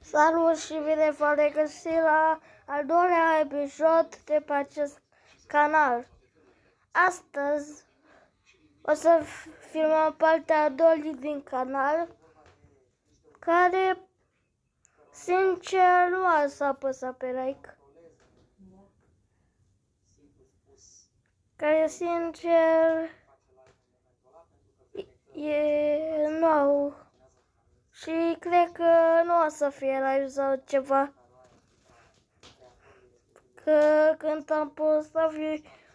Salut și bine v-am regăsit la al doilea episod de pe acest canal. Astăzi o să filmăm partea a doua din canal, care, sincer, nu a să apăsa pe like. Care, sincer, e nou. Și cred că nu o să fie live sau ceva. Că când am postat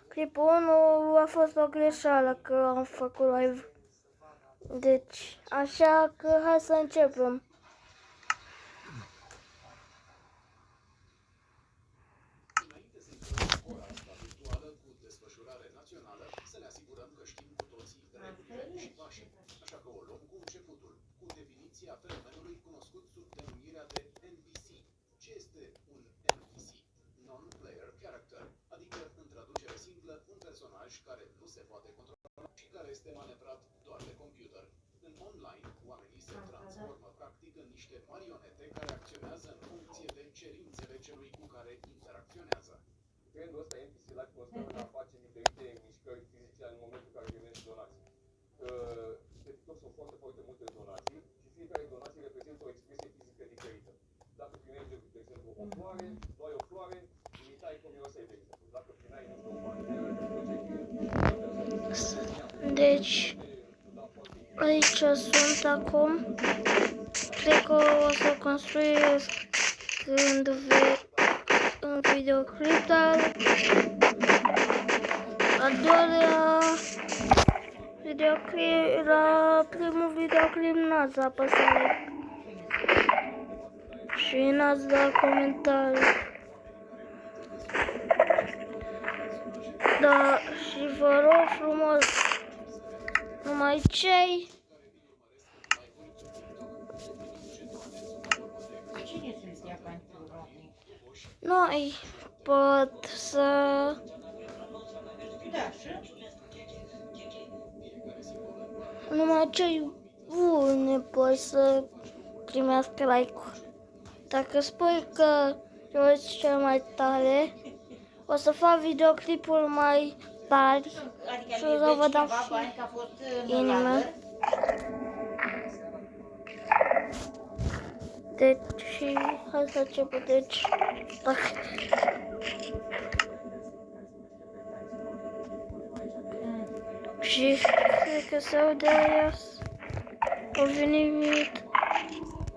clipul 1 a fost o greșeală că am făcut live. Deci, așa că hai să începem. Așa că o luăm cu începutul, cu definiția fenomenului cunoscut sub denumirea de NPC. Ce este un NPC? Non-player character, adică, în traducere simplă, un personaj care nu se poate controla și care este manevrat doar de computer. În online, oamenii se transformă practic în niște marionete care acționează în funcție de cerințele celui cu care interacționează. Trendul ăsta NPC Live constă în a face diferite mișcări fizice în momentul în care primești donații. Pe TikTok sunt foarte multe donații și fiecare donație reprezintă o expresie fizică diferită. Dacă primești, de exemplu, o floare, dai o floare, imitai cum mirosei, de exemplu. Dacă primeai, nu știu, o banderă, Deci, aici sunt acum. Cred că o să construiesc în videoclip, dar al doilea videoclip, la primul videoclip n-ați apăsat like și n-ați dat comentarii. Da, și vă rog frumos, numai cei noi pot să numai cei buni pot să primească like-uri. Dacă spui că eu ești cel mai tare, o să fac videoclipul mai tari și o să vă dau și inimă. Deci, hai să începem. Deci, și cred că se aude aia. O venit.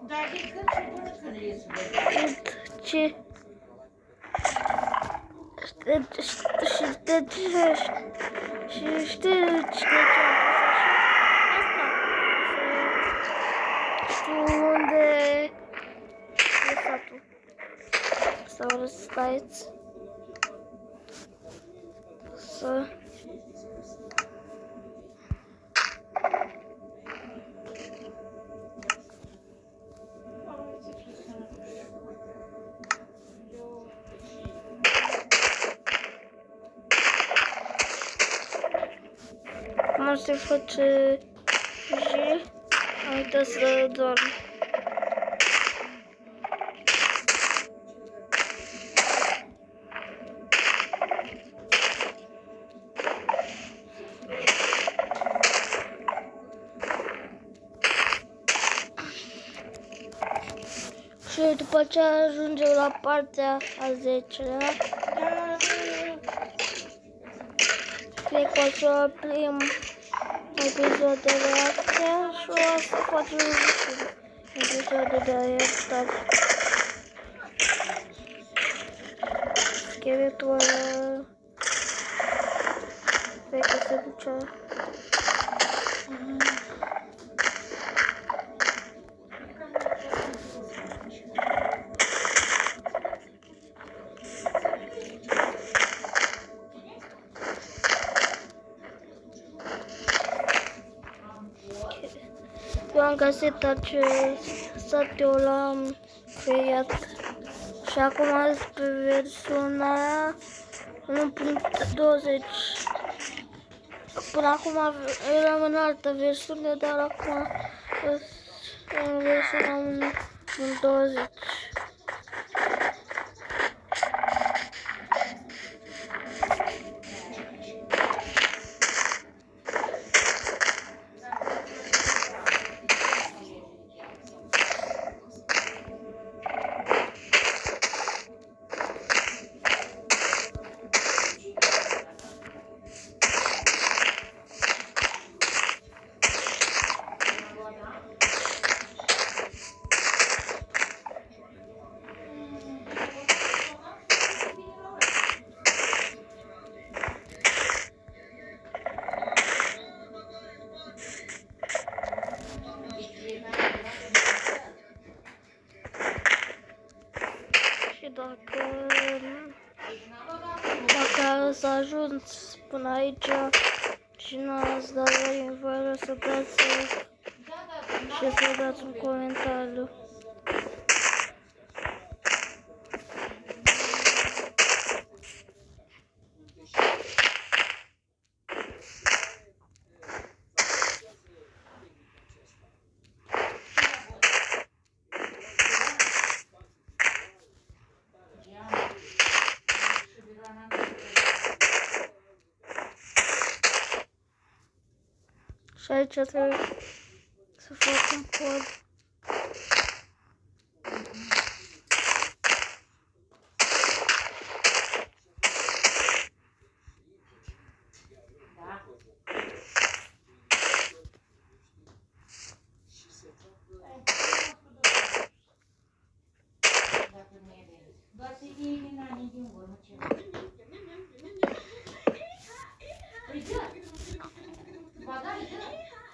Dar de când și până când e să vedem? Ce? Și știi de ce știu unde e satul. Sau răstaieți să cum se face și am uitat să dorm. Și după ce ajungem la partea a 10-lea, cred că o să oprim episoadele astea și o să facem episoade de aia. Scheletul ăla, cred că se ducea. Eu am găsit acest sat, eu l-am creat și acum pe versiunea 1.20. Până acum eram în altă versiune, dar acum în versiunea 1.20. Și dacă s-a ajuns până aici și n-ați dat like, vă rog să dați și să dați un comentariu. Și aici trebuie să fac un pod. Doar să iei din anii din urmă ceva. Păi dă! Ba da, dă!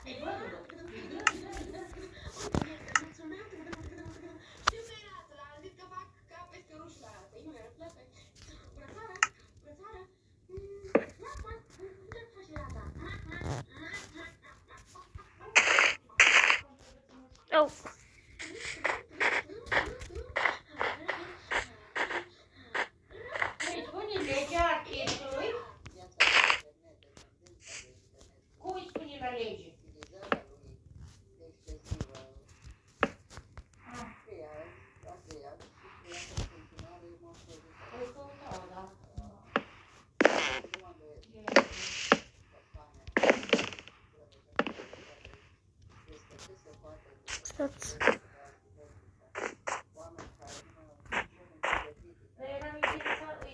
Îi văd. Oh. Păi spune legea artistului. Cum îi spune la lege? Păi căutau, da. Stați. Dar eram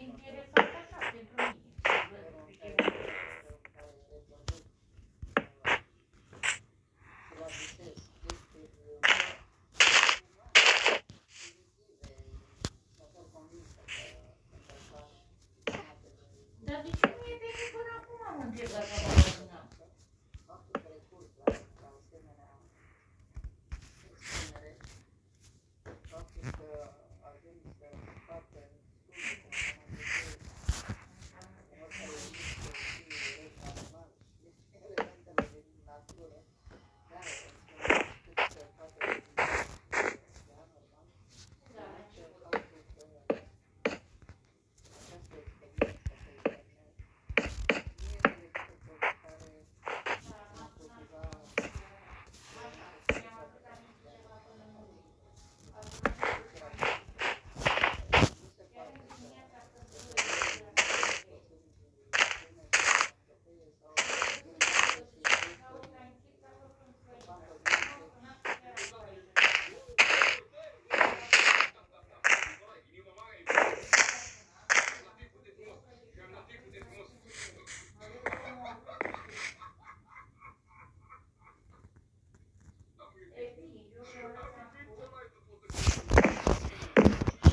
interesat așa pentru mine. Dar de ce nu e venit până acum, am întrebat la magazina?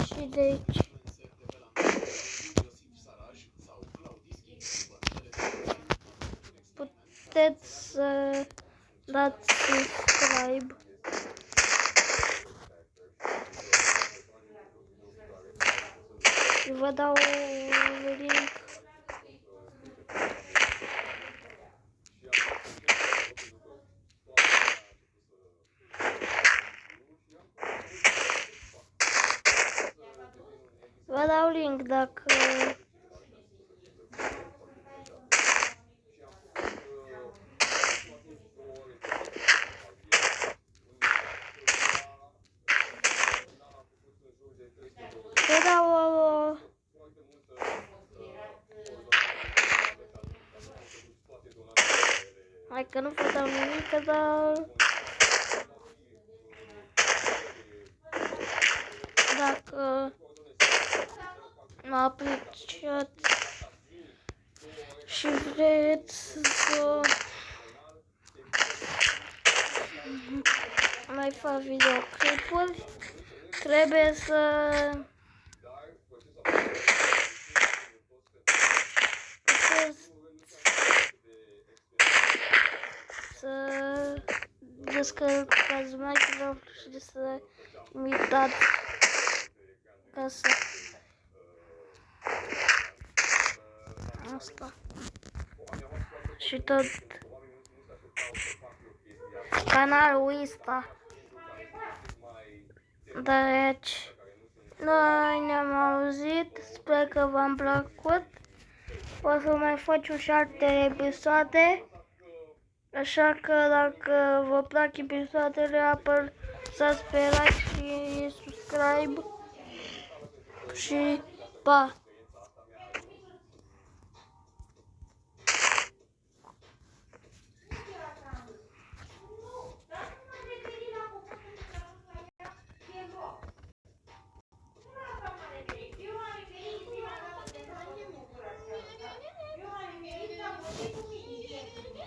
Și de aici. Puteți să dați subscribe. Vă dau link. Vă dau link dacă Parcă nu vă dau nimic, dar dacă mă apreciați și vreți să mai fac videoclipuri, trebuie să descărcați Minecraft și să imitați ca să asta și tot canalul ăsta. Deci noi ne-am auzit, sper că v-am plăcut. O să mai facem și alte episoade, așa că dacă vă plac episoadele, apăsați pe like și subscribe și pa!